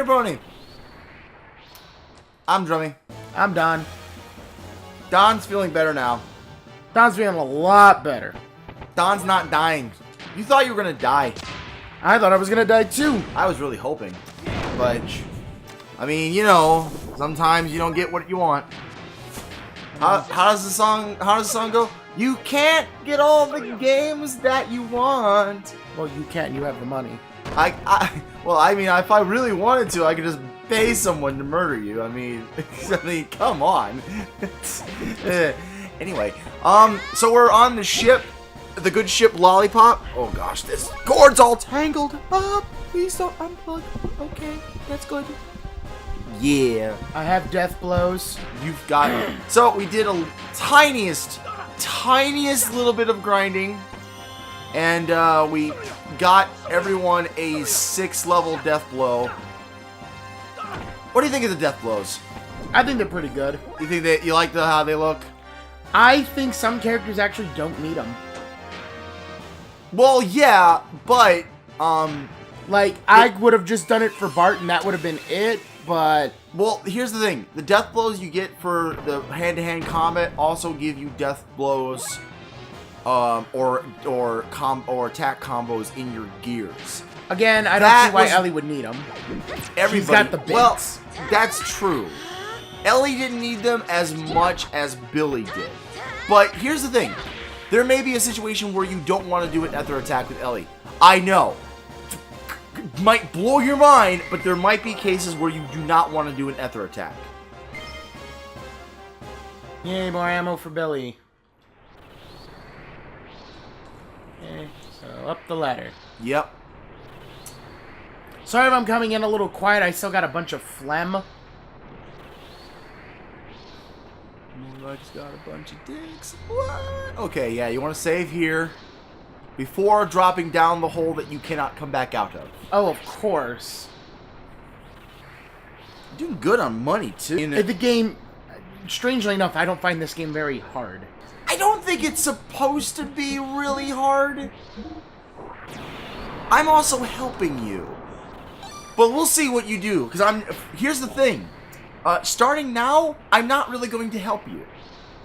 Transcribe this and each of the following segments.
Pony. I'm Drummy. I'm Don. Don's feeling better now. Don's feeling a lot better. Don's not dying. You thought you were gonna die. I thought I was gonna die too. I was really hoping. But, I mean, you know, sometimes you don't get what you want. How does the song go? You can't get all the games that you want. Well, you can't. You have the money. Well, I mean, if I really wanted to, I could just pay someone to murder you. I mean, come on. Anyway, so we're on the ship, the good ship Lollipop. Oh gosh, this cord's all tangled up. Please don't unplug. Okay, that's good. Yeah. I have death blows. You've got it. So we did a tiniest little bit of grinding, and we got everyone a 6th level death blow. What do you think of the death blows? I think they're pretty good. You think that you like how they look? I think some characters actually don't need them. Well, yeah, but like I would have just done it for Bart, and that would have been it. But well, here's the thing: the death blows you get for the hand-to-hand combat also give you death blows, or attack combos in your gears. Again, I don't see why Ellie would need them. Everybody, she's got the bits. Well, that's true. Ellie didn't need them as much as Billy did. But here's the thing: there may be a situation where you don't want to do an ether attack with Ellie. I know. Might blow your mind, but there might be cases where you do not want to do an ether attack. Yay, more ammo for Billy. Okay, so up the ladder. Yep. Sorry if I'm coming in a little quiet, I still got a bunch of phlegm. I just got a bunch of dicks. What? Okay, yeah, you want to save here before dropping down the hole that you cannot come back out of. Oh, of course. You're doing good on money, too. The game, strangely enough, I don't find this game very hard. I don't think it's supposed to be really hard. I'm also helping you. But we'll see what you do, because here's the thing. Starting now, I'm not really going to help you.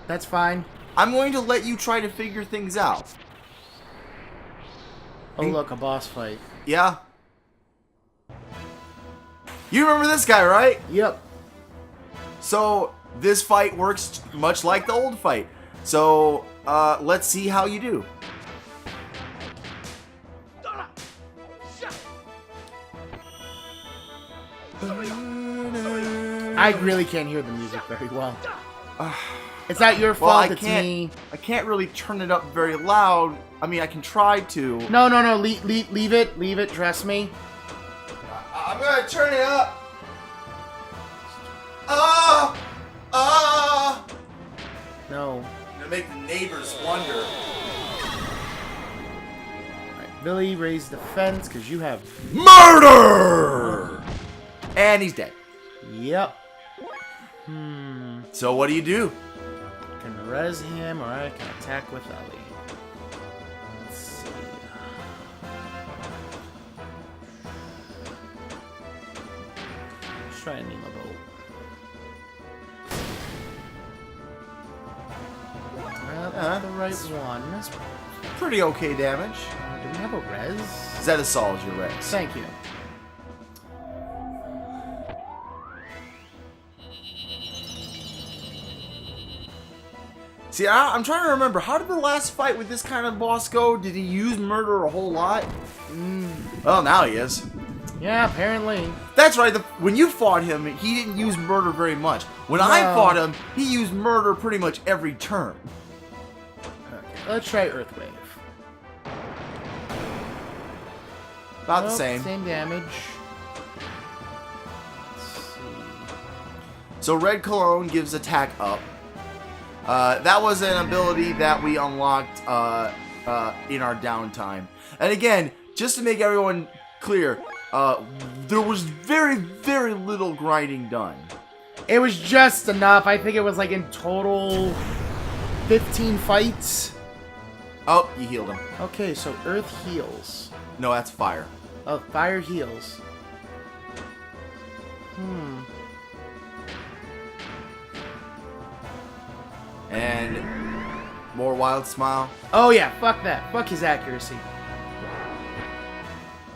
That's fine. I'm going to let you try to figure things out. Oh, look, a boss fight. Yeah. You remember this guy, right? Yep. So, this fight works much like the old fight. So, let's see how you do. I really can't hear the music very well. It's not your fault, it's me. I can't really turn it up very loud. I mean, I can try to. No, leave it, trust me. I'm gonna turn it up. No. I'm gonna make the neighbors wonder. Alright, Billy, raise the fence, because you have murder! And he's dead. Yep. So what do you do? I can res him, or I can attack with Ellie. Let's see. Let's try a Nemo Bolt. Well, that's the right one. That's pretty okay damage. Do we have a res? Zetasol is your res. Thank you. See, I'm trying to remember. How did the last fight with this kind of boss go? Did he use murder a whole lot? Well, now he is. Yeah, apparently. That's right. When you fought him, he didn't use murder very much. When I fought him, he used murder pretty much every turn. Okay, let's try Earthwave. About the same. Same damage. Let's see. So Red Cologne gives attack up. That was an ability that we unlocked in our downtime. And again, just to make everyone clear, there was very, very little grinding done. It was just enough. I think it was like in total 15 fights. Oh, you healed him. Okay, so Earth heals. No, that's fire. Oh, fire heals. And more wild smile. Oh yeah, fuck that. Fuck his accuracy.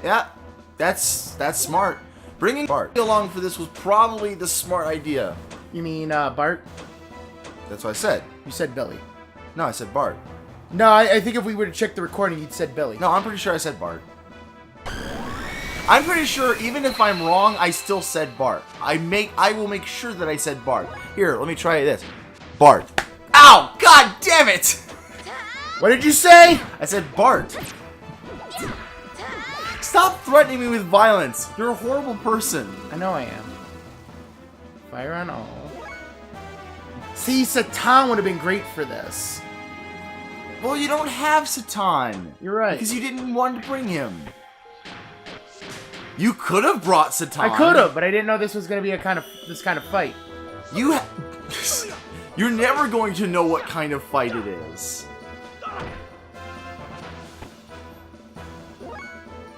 Yeah, that's smart. Bringing Bart along for this was probably the smart idea. You mean Bart? That's what I said. You said Billy. No, I said Bart. No, I think if we were to check the recording, you'd said Billy. No, I'm pretty sure I said Bart. I'm pretty sure even if I'm wrong, I still said Bart. I will make sure that I said Bart. Here, let me try this. Bart. Ow! God damn it! What did you say? I said Bart. Stop threatening me with violence. You're a horrible person. I know I am. Fire on all. See, Satan would have been great for this. Well, you don't have Satan. You're right. Because you didn't want to bring him. You could have brought Satan. I could have, but I didn't know this was going to be this kind of fight. You're never going to know what kind of fight it is.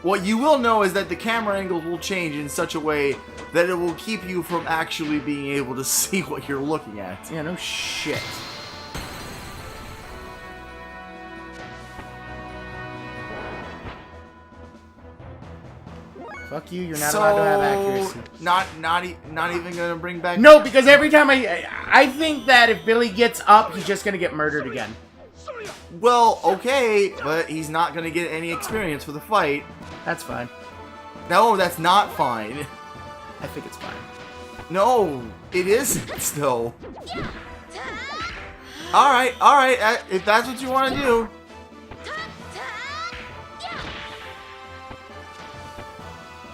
What you will know is that the camera angles will change in such a way that it will keep you from actually being able to see what you're looking at. Yeah, no shit. Fuck you, you're not allowed to have accuracy. Not even gonna bring back... No, because every time I think that if Billy gets up, he's just gonna get murdered again. Well, okay, but he's not gonna get any experience for the fight. That's fine. No, that's not fine. I think it's fine. No, it isn't still. Alright, if that's what you want to do.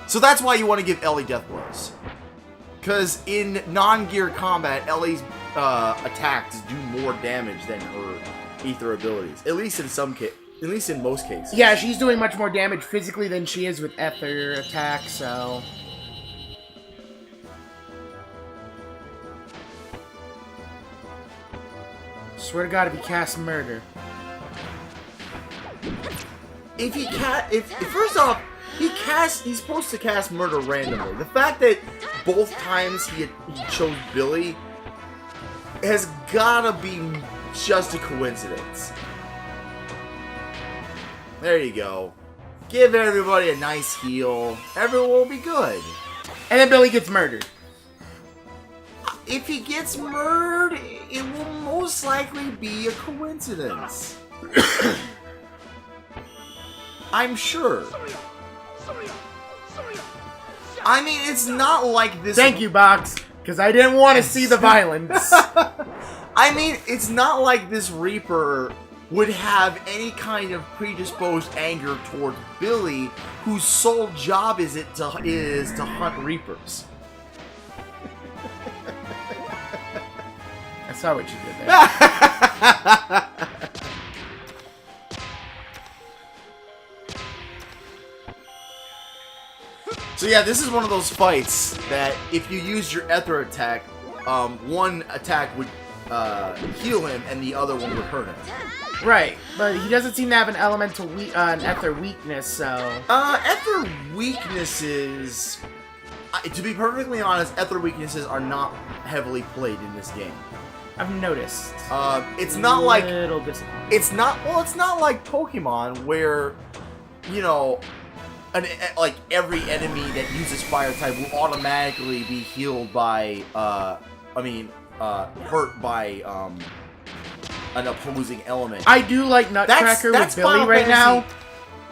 So that's why you want to give Ellie death blows. Because in non-gear combat, Ellie's attacks do more damage than her ether abilities. At least in most cases. Yeah, she's doing much more damage physically than she is with ether attacks, so... Swear to God, if he casts murder. First off, he's supposed to cast murder randomly. The fact that both times he chose Billy has gotta be just a coincidence. There you go. Give everybody a nice heal. Everyone will be good. And then Billy gets murdered. If he gets murdered, it will most likely be a coincidence. I'm sure. I mean, it's not like this... Thank you, Box, because I didn't want to see the violence. I mean, it's not like this Reaper would have any kind of predisposed anger towards Billy, whose sole job is to hunt Reapers. I saw what you did there. So yeah, this is one of those fights that if you use your ether attack, one attack would heal him and the other one would hurt him. Right, but he doesn't seem to have an an ether weakness, so... Ether weaknesses... to be perfectly honest, ether weaknesses are not heavily played in this game. I've noticed. It's not like... A little disappointing. It's not like Pokemon where, you know... like every enemy that uses fire type will automatically be healed by, hurt by, an opposing element. I do like Nutcracker with Billy Final right now, Fantasy.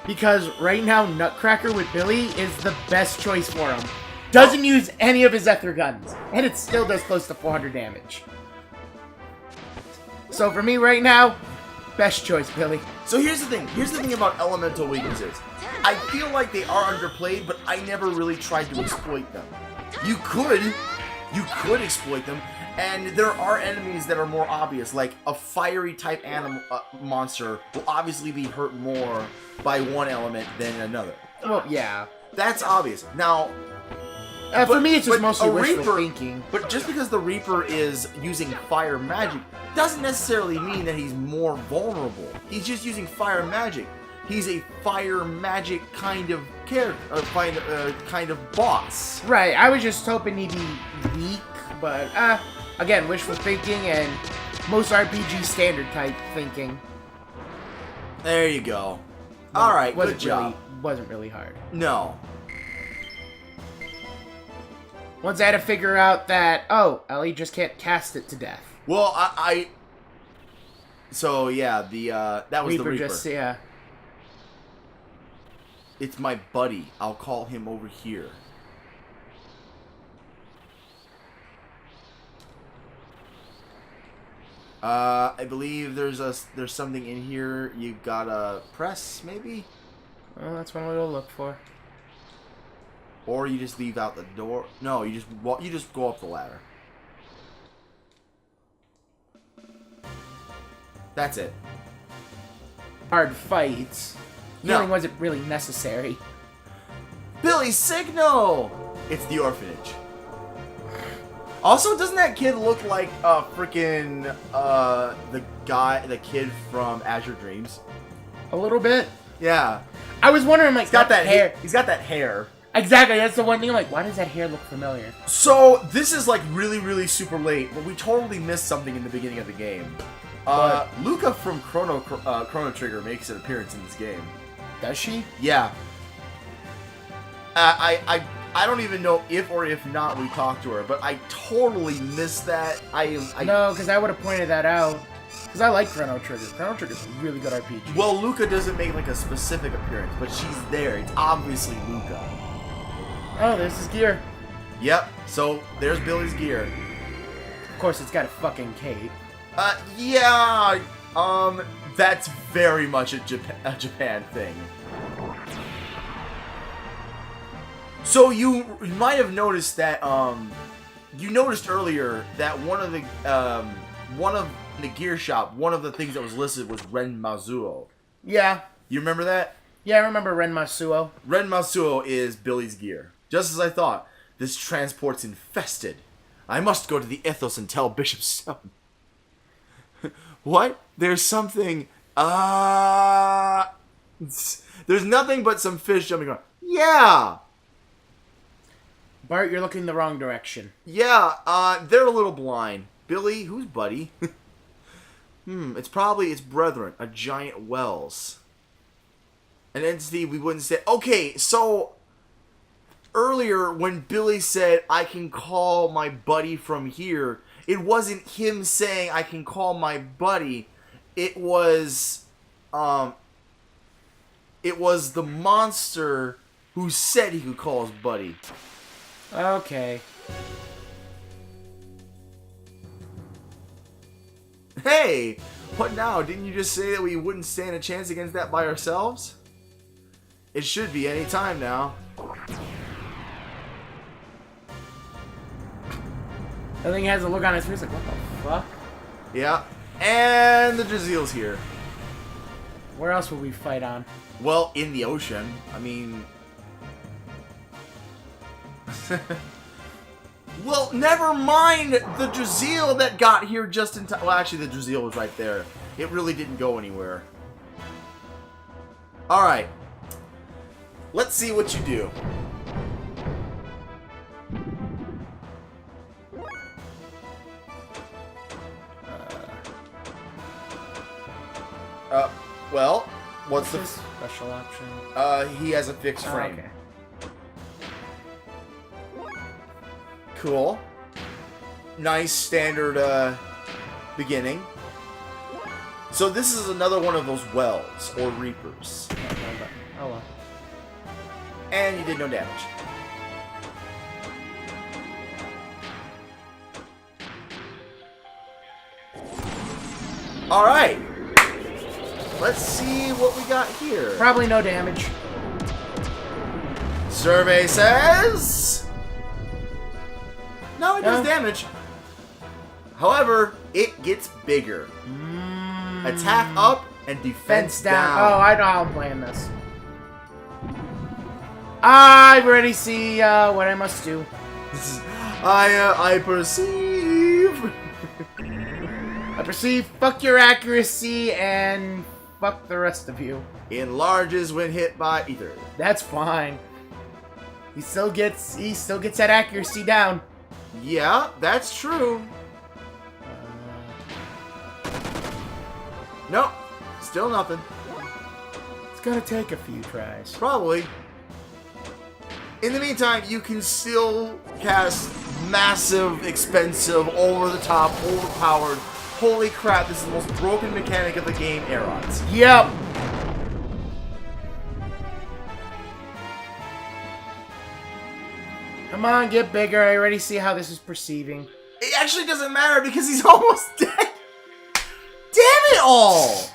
because right now Nutcracker with Billy is the best choice for him. Doesn't use any of his ether guns, and it still does close to 400 damage. So for me right now, best choice, Billy. So here's the thing. Here's the thing about elemental weaknesses. I feel like they are underplayed, but I never really tried to exploit them. You could exploit them, and there are enemies that are more obvious. Like a fiery type monster will obviously be hurt more by one element than another. Well, yeah. That's obvious. Now, for me, it's just mostly a wishful Reaper, thinking. But just because the Reaper is using fire magic doesn't necessarily mean that he's more vulnerable. He's just using fire magic. He's a fire magic kind of character, kind of boss. Right, I was just hoping he'd be weak, but, again, wishful thinking and most RPG standard type thinking. There you go. Alright, good job. Wasn't really hard. No. Once I had to figure out that, oh, Ellie just can't cast it to death. Well, so, yeah, that was the Reaper. Yeah. It's my buddy. I'll call him over here. I believe there's something in here you gotta press, maybe? Well, that's one way to look for. Or you just leave out the door. No, you just go up the ladder. That's it. Hard fights. No. Healing wasn't really necessary. Billy's signal! It's the orphanage. Also, doesn't that kid look like freaking the kid from Azure Dreams? A little bit. Yeah. I was wondering, like, He's got that hair. He's got that hair. Exactly. That's the one thing. I'm like, why does that hair look familiar? So this is like really, really super late, but we totally missed something in the beginning of the game. Luca from Chrono Trigger makes an appearance in this game. Does she? Yeah. I don't even know if or if not we talked to her, but I totally missed that. No, because I would have pointed that out. Because I like Chrono Trigger. Chrono Trigger's a really good RPG. Well, Luca doesn't make like a specific appearance, but she's there. It's obviously Luca. Oh, there's his gear. Yep. So there's Billy's gear. Of course, it's got a fucking cape. Yeah. That's very much a Japan thing. So you might have noticed that you noticed earlier that one of the gear shop, one of the things that was listed was Ren Mazuo. Yeah. You remember that? Yeah, I remember Ren Masuo. Ren Masuo is Billy's gear. Just as I thought. This transport's infested. I must go to the Ethos and tell Bishop Stone. What? There's something... There's nothing but some fish jumping around. Yeah! Bart, you're looking the wrong direction. Yeah, they're a little blind. Billy, who's Buddy? It's probably its brethren, a giant Wells. An entity we wouldn't say... Okay, so... Earlier, when Billy said, I can call my buddy from here, it wasn't him saying, I can call my buddy. It was the monster who said he could call his buddy. Okay. Hey! What now? Didn't you just say that we wouldn't stand a chance against that by ourselves? It should be any time now. I think he has a look on his face like, what the fuck? Yeah. And the Draziel's here. Where else would we fight on? Well, in the ocean. I mean... Well, never mind the Draziel that got here just in time. Well, actually, the Draziel was right there. It really didn't go anywhere. Alright. Let's see what you do. Well, what's the special option? He has a fixed frame. Okay. Cool. Nice standard beginning. So this is another one of those wells or reapers. Oh well. And you did no damage. Alright. Let's see what we got here. Probably no damage. Survey says... No, it does damage. However, it gets bigger. Attack up and defense down. Oh, I know how I'm playing this. I already see what I must do. I perceive. I perceive fuck your accuracy and fuck the rest of you. Enlarges when hit by ether. That's fine. He still gets that accuracy down. Yeah, that's true. Nope. Still nothing. It's gonna take a few tries. Probably. In the meantime, you can still cast massive, expensive, over-the-top, overpowered, holy crap, this is the most broken mechanic of the game, air rods. Yep. Come on, get bigger. I already see how this is perceiving. It actually doesn't matter because he's almost dead. Damn it all!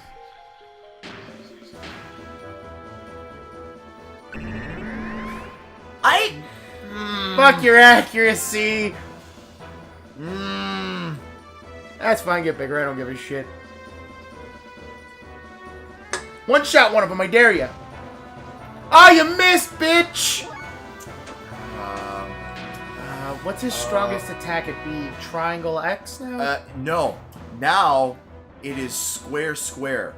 Fuck your accuracy. That's fine, get bigger. I don't give a shit. One shot one of them, I dare ya. Oh, you missed, bitch! What's his strongest attack at B? Triangle X now? No. Now, it is square square.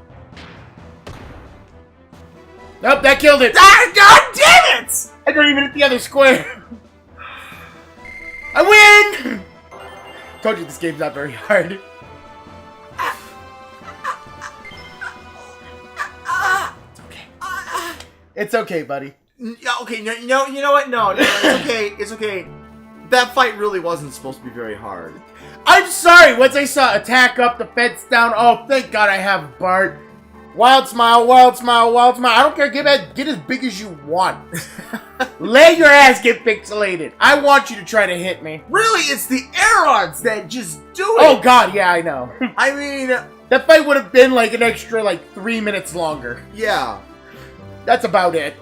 Nope, that killed it! Ah, God damn it! I don't even hit the other square. I win! Told you this game's not very hard. It's okay. It's okay, buddy. Okay, no, you know what? No, it's okay. It's okay. That fight really wasn't supposed to be very hard. I'm sorry. Once I saw attack up, defense down. Oh, thank God I have Bart. Wild smile, wild smile, wild smile. I don't care. Get as big as you want. Let your ass get pixelated. I want you to try to hit me. Really, it's the air-ons that just do it. Oh God, yeah, I know. I mean, that fight would have been like an extra 3 minutes longer. Yeah. That's about it.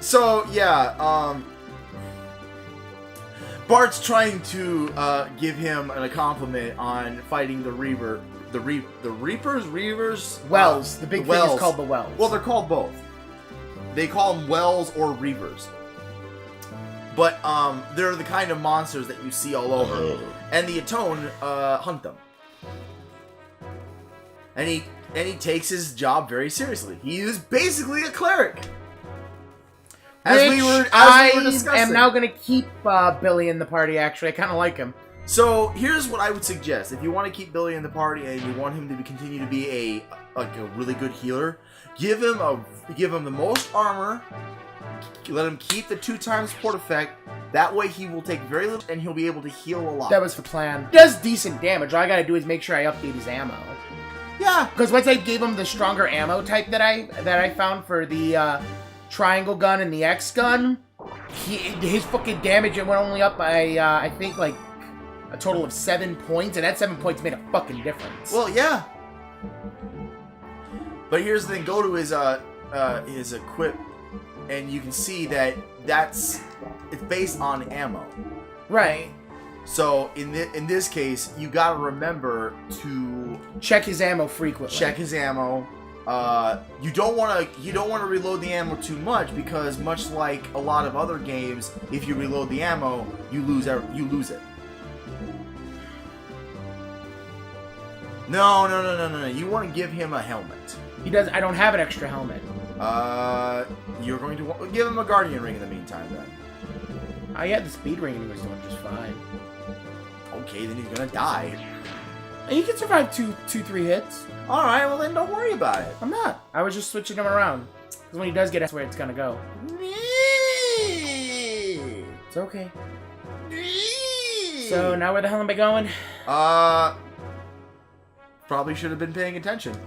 So yeah, Bart's trying to give him a compliment on fighting the Reaper. The Reavers? Wells. The big thing is called the Wells. Well, they're called both. They call them Wells or Reavers. But they're the kind of monsters that you see all over. And the Atone hunt them. And he takes his job very seriously. He is basically a cleric. As we were discussing. I am now going to keep Billy in the party, actually. I kind of like him. So, here's what I would suggest. If you want to keep Billy in the party and you want him to continue to be a really good healer, give him the most armor, let him keep the 2x support effect. That way he will take very little and he'll be able to heal a lot. That was the plan. He does decent damage. All I got to do is make sure I update his ammo. Yeah. Because once I gave him the stronger ammo type that I found for the triangle gun and the X gun, his fucking damage it went only up by I think a total of 7 points, and that 7 points made a fucking difference. Well, yeah. But here's the thing: go to his equip, and you can see that it's based on ammo. Right. So in this case, you gotta remember to check his ammo frequently. Check his ammo. You don't want to reload the ammo too much because much like a lot of other games, if you reload the ammo, you lose it. No. You want to give him a helmet. He does. I don't have an extra helmet. You're going to give him a guardian ring in the meantime then. I had the speed ring and he was doing just fine. Okay, then he's gonna die. He can survive 3 hits. Alright, well then don't worry about it. I'm not. I was just switching him around. Because when he does get, that's where it's gonna go. It's okay. So, now where the hell am I going? Probably should have been paying attention.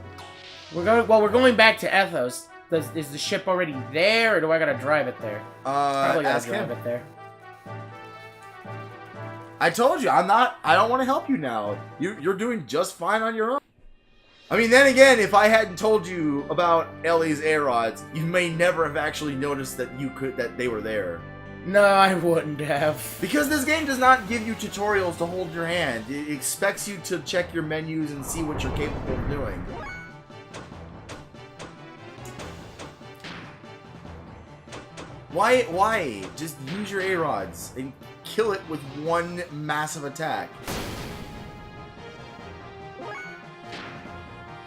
We're going back to Ethos. Is the ship already there, or do I gotta drive it there? Probably gotta drive it there. I told you, I don't want to help you now. You're doing just fine on your own. I mean, then again, if I hadn't told you about Ellie's air rods, you may never have actually noticed that they were there. No, I wouldn't have. Because this game does not give you tutorials to hold your hand. It expects you to check your menus and see what you're capable of doing. Why? Just use your A-rods and kill it with one massive attack.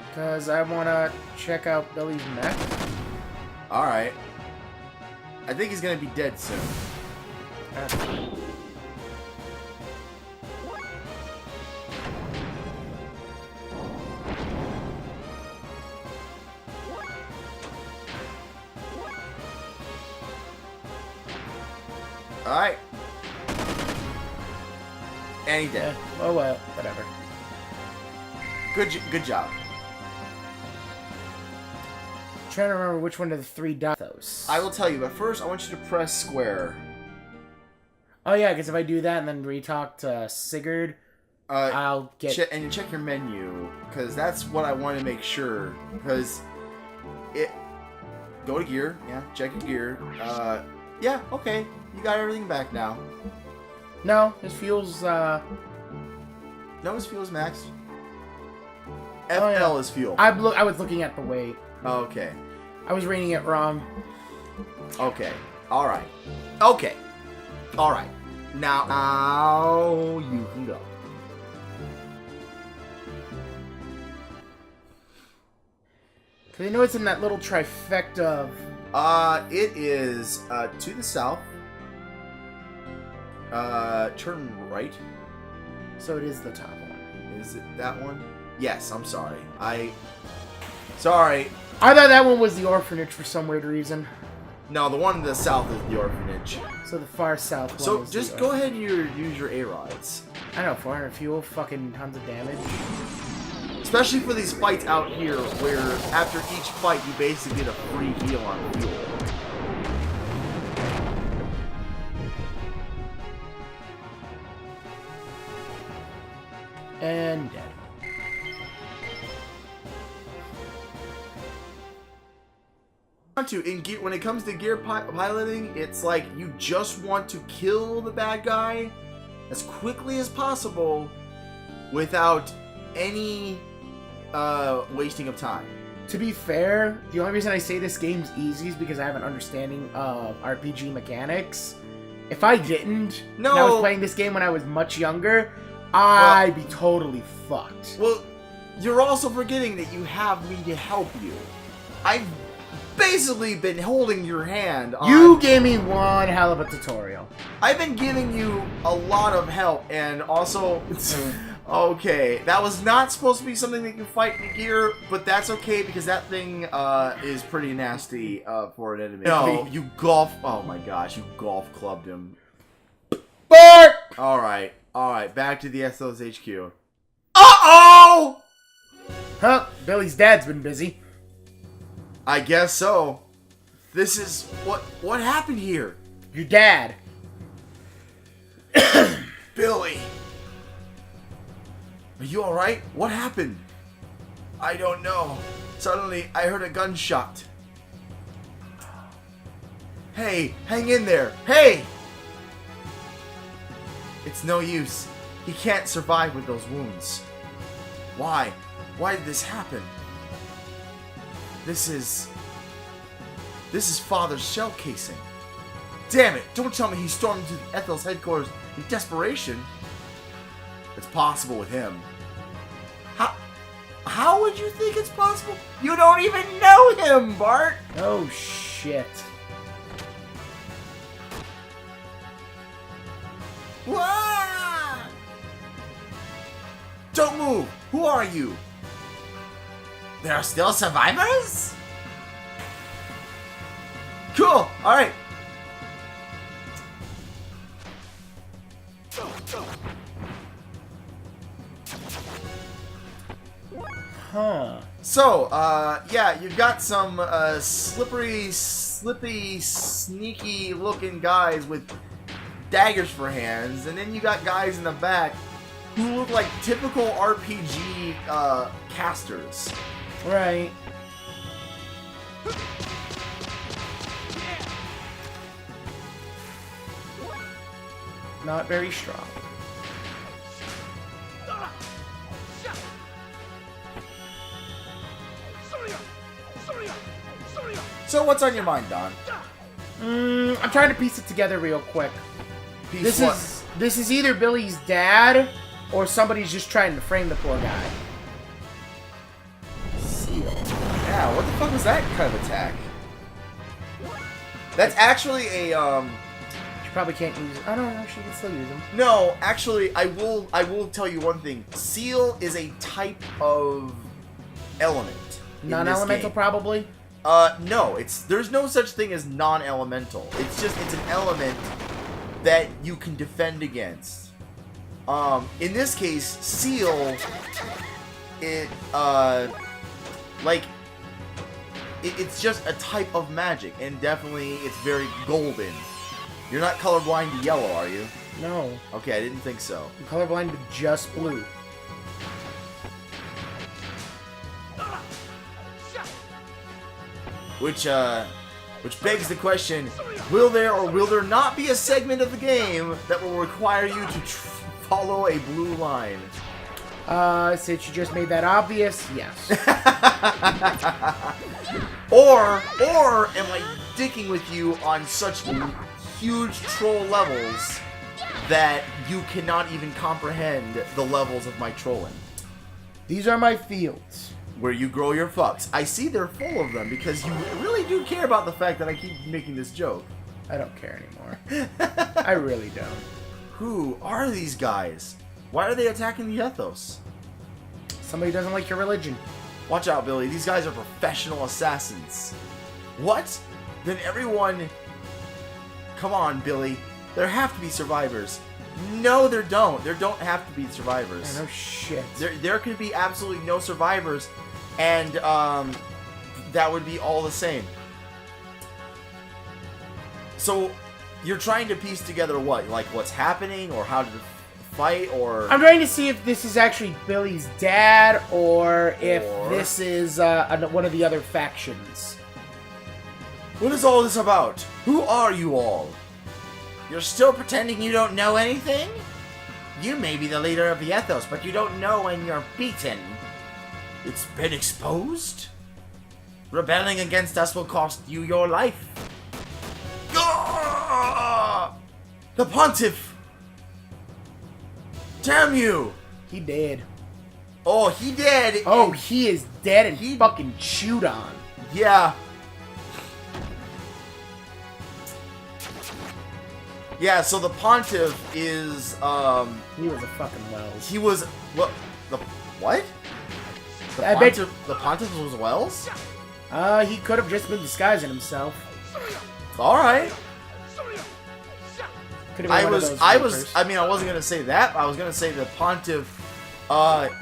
Because I want to check out Billy's mech. Alright. I think he's gonna be dead soon. That's fine. Alright. And he dead. Yeah. Oh well, whatever. Good job. Trying to remember which one of the 3 dots. I will tell you, but first I want you to press square. Oh yeah, because if I do that and then re-talk to Sigurd, I'll get... and check your menu, because that's what I want to make sure, because it... Go to gear, yeah, check your gear. Yeah, okay, you got everything back now. No, his fuel's, No, his fuel's maxed. FL Oh, yeah. is fuel. I was looking at the weight. Okay. I was reading it wrong. Okay. Alright. Okay. Alright. Now you can go. Because I know it's in that little trifecta of... It is, to the south. Turn right. So it is the top one. Is it that one? Yes, I'm sorry. Sorry. I thought that one was the orphanage for some weird reason. No, the one in the south is the orphanage. So the far south one So is just the go ahead and use your A-rods. I know, 400 fuel, fucking tons of damage. Especially for these fights out here, where after each fight you basically get a free heal on fuel. And dead. When it comes to gear piloting, it's like you just want to kill the bad guy as quickly as possible without any wasting of time. To be fair, the only reason I say this game's easy is because I have an understanding of RPG mechanics. If I didn't, and I was playing this game when I was much younger, I'd be totally fucked. Well, you're also forgetting that you have me to help you. I've basically been holding your hand on... You gave me one hell of a tutorial. I've been giving you a lot of help, and also... Okay, that was not supposed to be something that you fight in gear, but that's okay because that thing is pretty nasty for an enemy. No, you golf... Oh my gosh, you golf clubbed him. Bark! Alright, back to the SL's HQ. Uh-oh! Huh, Billy's dad's been busy. I guess so. This is... What happened here? Your dad. Billy. Are you alright? What happened? I don't know. Suddenly, I heard a gunshot. Hey, hang in there. Hey! It's no use. He can't survive with those wounds. Why? Why did this happen? This is Father's shell casing. Damn it! Don't tell me he stormed into Ethel's headquarters in desperation. It's possible with him. How would you think it's possible? You don't even know him, Bart! Oh, shit. Wah! Don't move! Who are you? There are still survivors? Cool! Alright. Huh. So, yeah, you've got some slippery, slippy, sneaky looking guys with daggers for hands, and then you got guys in the back who look like typical RPG casters. Right. Not very strong. So what's on your mind, Don? I'm trying to piece it together real quick. Piece This is either Billy's dad or somebody's just trying to frame the poor guy. Yeah, what the fuck was that kind of attack? That's actually a, She probably can't use... I don't know, she can still use them. No, actually, I will tell you one thing. Seal is a type of element. Non-elemental, probably? No, there's no such thing as non-elemental. It's an element that you can defend against. In this case, Seal, it's just a type of magic, and definitely it's very golden. You're not colorblind to yellow, are you? No. Okay, I didn't think so. I'm colorblind to just blue. Which begs the question, will there or will there not be a segment of the game that will require you to follow a blue line? Since you just made that obvious, yes. or am I dicking with you on such huge troll levels that you cannot even comprehend the levels of my trolling? These are my fields. Where you grow your fucks. I see they're full of them because you really do care about the fact that I keep making this joke. I don't care anymore. I really don't. Who are these guys? Why are they attacking the Ethos? Somebody doesn't like your religion. Watch out, Billy. These guys are professional assassins. What? Then everyone... Come on, Billy. There have to be survivors. No, there don't. There don't have to be survivors. No shit. There could be absolutely no survivors, and that would be all the same. So, you're trying to piece together what? Like, what's happening, or how to fight, or... I'm trying to see if this is actually Billy's dad, or if this is one of the other factions. What is all this about? Who are you all? You're still pretending you don't know anything? You may be the leader of the Ethos, but you don't know when you're beaten. It's been exposed? Rebelling against us will cost you your life. Ah! The Pontiff! Damn you! He dead. Oh, he dead! Oh, he is dead and he fucking chewed on. Yeah. Yeah, so the Pontiff is, He was a fucking Wells. He was... What? The... What? The Pontiff was Wells? He could have just been disguising himself. Alright. I wasn't gonna say that. I was gonna say the Pontiff,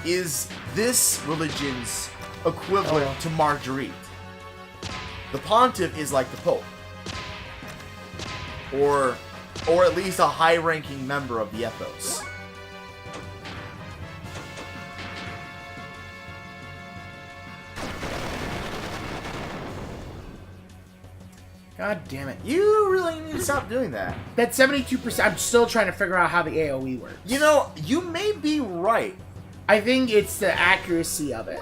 is this religion's equivalent to Marguerite. The Pontiff is like the Pope. Or at least a high-ranking member of the Ethos. God damn it. You really need to stop doing that. That 72%, I'm still trying to figure out how the AoE works. You know, you may be right. I think it's the accuracy of it.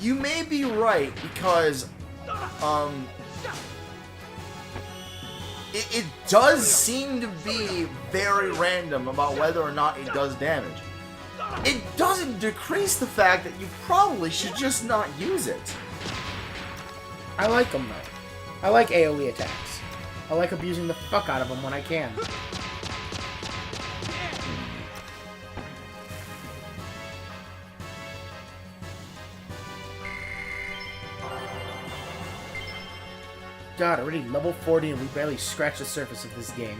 You may be right because, It does seem to be very random about whether or not it does damage. It doesn't decrease the fact that you probably should just not use it. I like them though. I like AoE attacks. I like abusing the fuck out of them when I can. God, already level 40 and we barely scratched the surface of this game.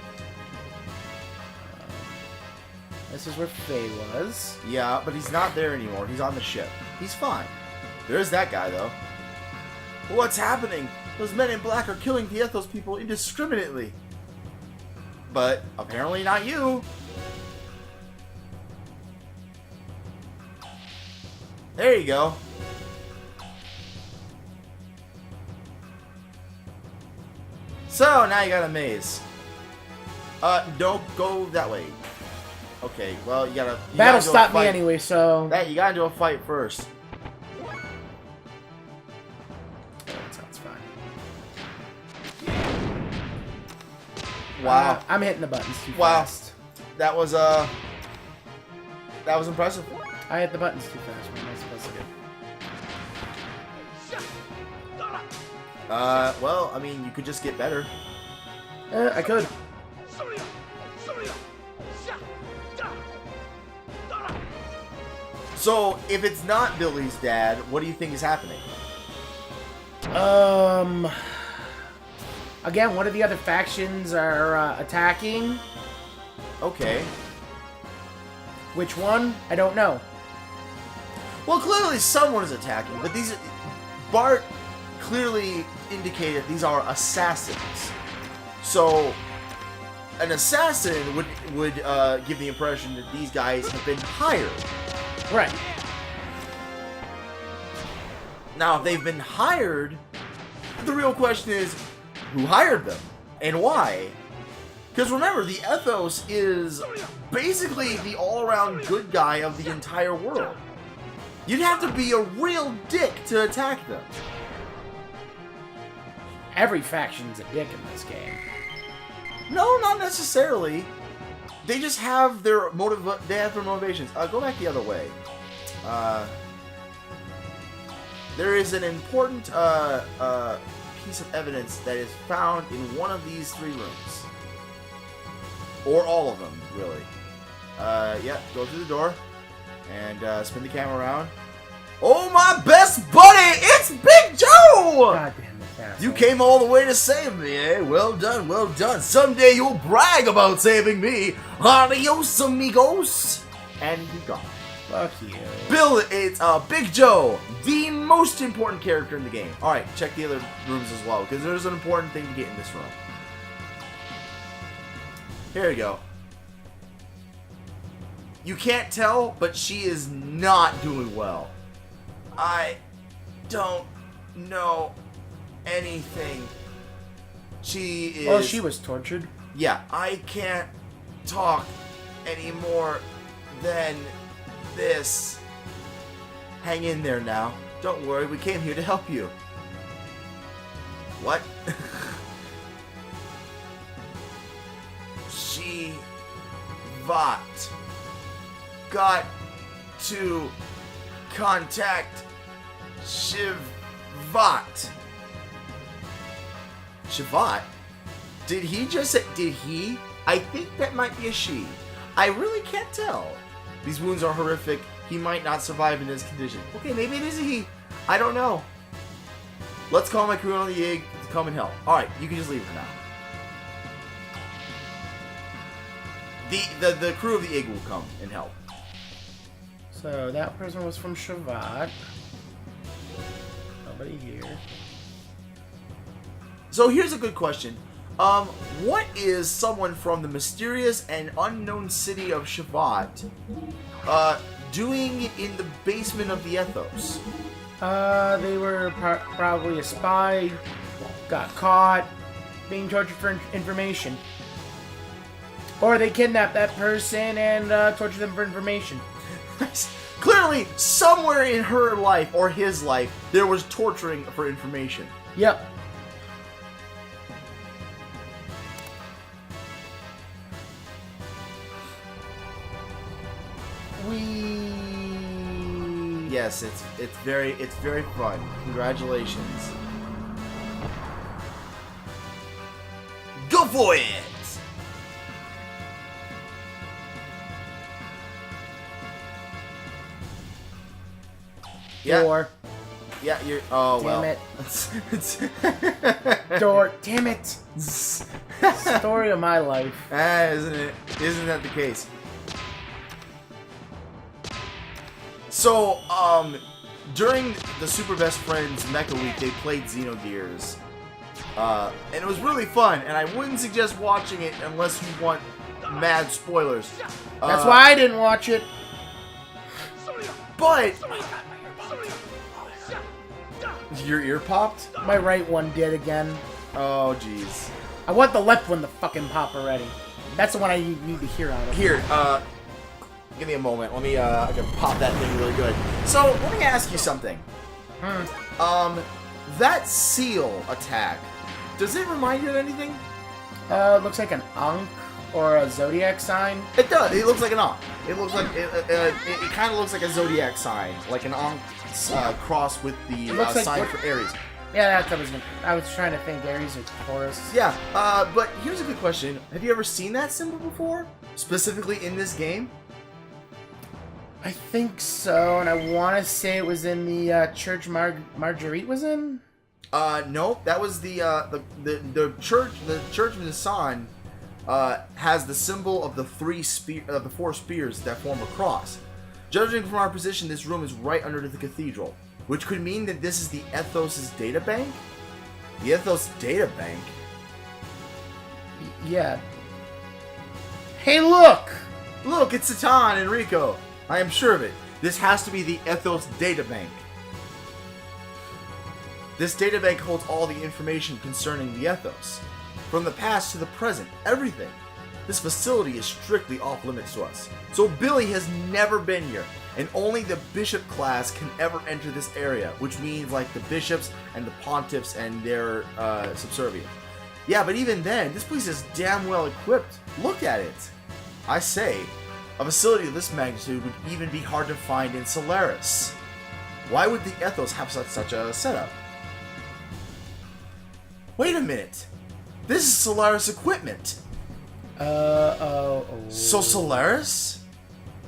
This is where Faye was. Yeah, but he's not there anymore. He's on the ship. He's fine. There's that guy, though. What's happening? Those men in black are killing the Ethos people indiscriminately. But apparently not you. There you go. So, now you got a maze. Don't go that way. Okay, well, you gotta... That'll stop me anyway, so... You gotta do a fight first. Oh, that sounds fine. Wow. I'm hitting the buttons too fast. That was impressive. I hit the buttons too fast. What am I supposed to do? Well, I mean, you could just get better. I could. So, if it's not Billy's dad, what do you think is happening? Again, one of the other factions are attacking. Okay. Which one? I don't know. Well, clearly someone is attacking, but these... Bart clearly indicated these are assassins. So, an assassin would give the impression that these guys have been hired. Right. Now, if they've been hired, the real question is, who hired them? And why? Because remember, the Ethos is basically the all-around good guy of the entire world. You'd have to be a real dick to attack them. Every faction's a dick in this game. No, not necessarily. They just have their motivations. Go back the other way. There is an important piece of evidence that is found in one of these 3 rooms. Or all of them, really. Yeah, go through the door. And spin the camera around. Oh, my best buddy! It's Big Joe! God damn this asshole. You came all the way to save me, eh? Well done, well done. Someday you'll brag about saving me. Adios, amigos. And he gone. Fuck you. Bill, it's Big Joe, the most important character in the game. Alright, check the other rooms as well, because there's an important thing to get in this room. Here you go. You can't tell, but she is not doing well. I don't know anything. She is... Well, she was tortured. Yeah, I can't talk any more than this. Hang in there now. Don't worry, we came here to help you. What? She... Vot. Got to contact Shivat. Shivat? Did he just say... Did he? I think that might be a she. I really can't tell. These wounds are horrific. He might not survive in this condition. Okay, maybe it is a he. I don't know. Let's call my crew on the egg to come and help. Alright, you can just leave for now. The crew of the egg will come and help. So that person was from Shavat. Nobody here. So here's a good question. What is someone from the mysterious and unknown city of Shavat doing in the basement of the Ethos? They were probably a spy, got caught, being tortured for information. Or they kidnapped that person and tortured them for information. Clearly, somewhere in her life, or his life, there was torturing for information. Yep. Yes, it's very fun. Congratulations. Go for it! Yeah. Door. Yeah, you're... Oh, Damn well. it. Door. Damn it. Story of my life. Ah, isn't it? Isn't that the case? So, during the Super Best Friends Mecha Week, they played Xenogears. And it was really fun, and I wouldn't suggest watching it unless you want mad spoilers. That's why I didn't watch it. But... Your ear popped? My right one did again. Oh, jeez. I want the left one to fucking pop already. That's the one I need to hear out of. Here, give me a moment. Let me, I can pop that thing really good. So, let me ask you something. That seal attack, does it remind you of anything? Looks like an Ankh or a zodiac sign. It does. It looks like an Ankh. It looks like, it kind of looks like a zodiac sign. Like an Ankh cross with the It looks like sign what- for Aries. Yeah, that's what I was trying to think. Aries or Taurus. Yeah, but here's a good question. Have you ever seen that symbol before? Specifically in this game? I think so, and I want to say it was in the church Marguerite was in? No, that was the church. The Church of Nisan has the symbol of the four spears that form a cross. Judging from our position, this room is right under the cathedral, which could mean that this is the Ethos' data bank? The Ethos data bank? Yeah. Hey, look! Look, it's Satan and Rico. I am sure of it. This has to be the Ethos data bank. This data bank holds all the information concerning the Ethos. From the past to the present, everything. This facility is strictly off limits to us. So Billy has never been here, and only the bishop class can ever enter this area, which means like the bishops and the pontiffs and their subservient. Yeah, but even then, this place is damn well equipped. Look at it. I say, a facility of this magnitude would even be hard to find in Solaris. Why would the Ethos have such a setup? Wait a minute. This is Solaris equipment. So Solaris?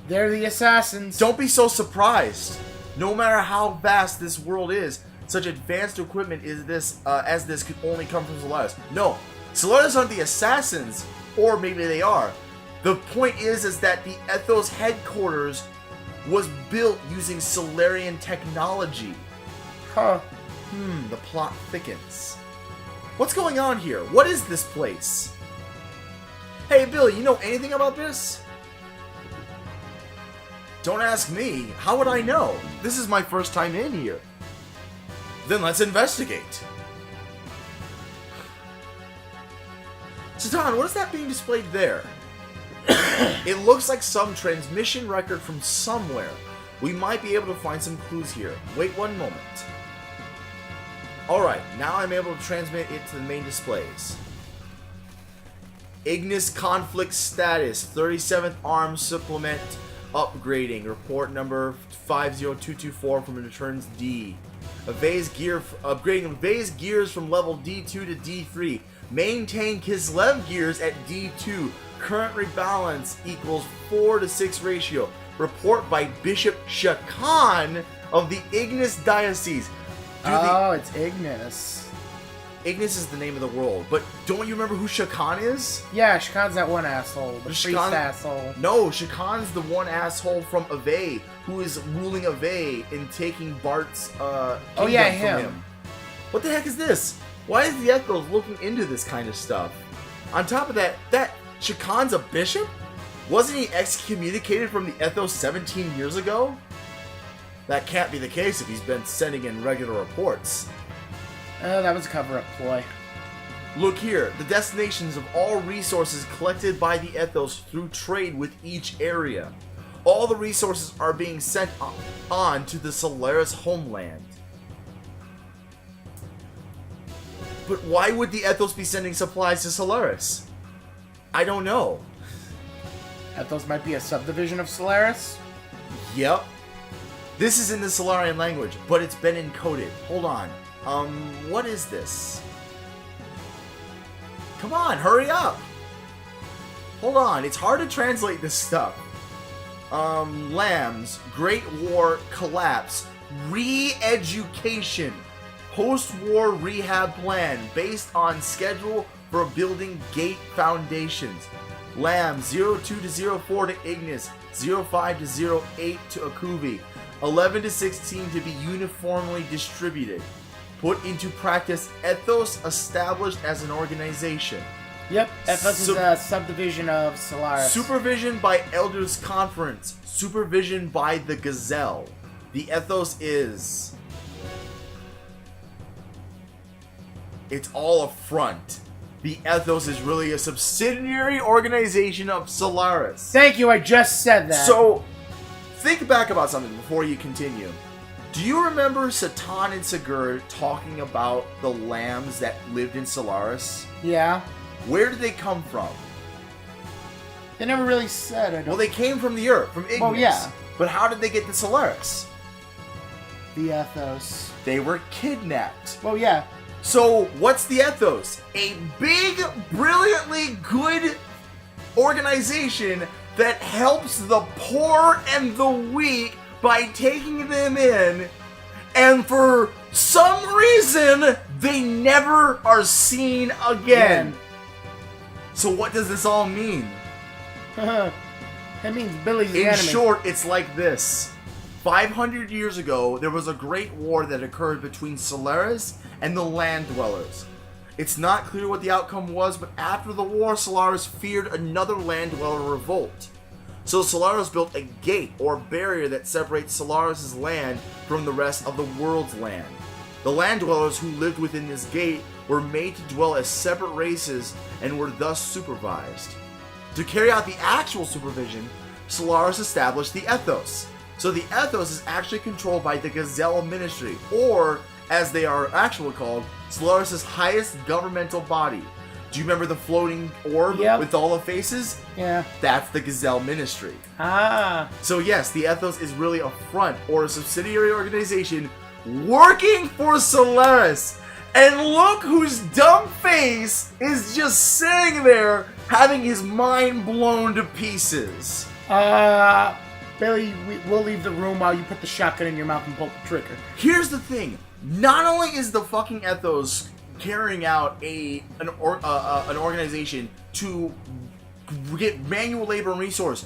They're the assassins. Don't be so surprised. No matter how vast this world is, such advanced equipment as this could only come from Solaris. No, Solaris aren't the assassins, or maybe they are. The point is that the Ethos headquarters was built using Solarian technology. Huh. The plot thickens. What's going on here? What is this place? Hey, Billy, you know anything about this? Don't ask me. How would I know? This is my first time in here. Then let's investigate. Satan, what is that being displayed there? It looks like some transmission record from somewhere. We might be able to find some clues here. Wait one moment. Alright, now I'm able to transmit it to the main displays. Ignis conflict status, 37th arm supplement upgrading. Report number 50224 from returns D. Upgrading Vase gears from level D2 to D3. Maintain Kislev gears at D2. Current rebalance equals 4 to 6 ratio. Report by Bishop Shakan of the Ignis Diocese. It's Ignis. Ignis is the name of the world, but don't you remember who Shakan is? Yeah, Shakan's that one asshole, the priest asshole. No, Shakan's the one asshole from Ave, who is ruling Ave and taking Bart's kingdom from him. What the heck is this? Why is the Ethos looking into this kind of stuff? On top of that Shakan's a bishop? Wasn't he excommunicated from the Ethos 17 years ago? That can't be the case if he's been sending in regular reports. That was a cover-up ploy. Look here, the destinations of all resources collected by the Ethos through trade with each area. All the resources are being sent on to the Solaris homeland. But why would the Ethos be sending supplies to Solaris? I don't know. Ethos might be a subdivision of Solaris? Yep. This is in the Solarian language, but it's been encoded. Hold on. What is this? Come on, hurry up! Hold on, it's hard to translate this stuff. Lambs, Great War, Collapse, Re-Education, Post-War Rehab Plan, based on schedule for building gate foundations. Lamb, 02 to 04 to Ignis, 05 to 08 to Akuvi, 11 to 16 to be uniformly distributed. Put into practice, Ethos established as an organization. Yep, Ethos is a subdivision of Solaris. Supervision by Elders Conference. Supervision by the Gazelle. The Ethos is... It's all a front. The Ethos is really a subsidiary organization of Solaris. Thank you, I just said that. So, think back about something before you continue. Do you remember Satan and Sigurd talking about the lambs that lived in Solaris? Yeah. Where did they come from? They never really said. Well, they came from the Earth, from Ignis. Oh, yeah. But how did they get to Solaris? The ethos. They were kidnapped. Well, yeah. So, what's the ethos? A big, brilliantly good organization that helps the poor and the weak by taking them in, and for some reason, they never are seen again. So what does this all mean? That means Billy's the In enemy. short, it's like this. 500 years ago, there was a great war that occurred between Solaris and the Land Dwellers. It's not clear what the outcome was, but after the war, Solaris feared another Land Dweller revolt. So Solaris built a gate or barrier that separates Solaris' land from the rest of the world's land. The Land Dwellers who lived within this gate were made to dwell as separate races and were thus supervised. To carry out the actual supervision, Solaris established the Ethos. So the Ethos is actually controlled by the Gazelle Ministry, or as they are actually called, Solaris' highest governmental body. Do you remember the floating orb with all the faces? Yeah. That's the Gazelle Ministry. Ah. So yes, the Ethos is really a front or a subsidiary organization working for Solaris. And look whose dumb face is just sitting there having his mind blown to pieces. Billy, we'll leave the room while you put the shotgun in your mouth and pull the trigger. Here's the thing. Not only is the fucking Ethos carrying out an organization to get manual labor and resource,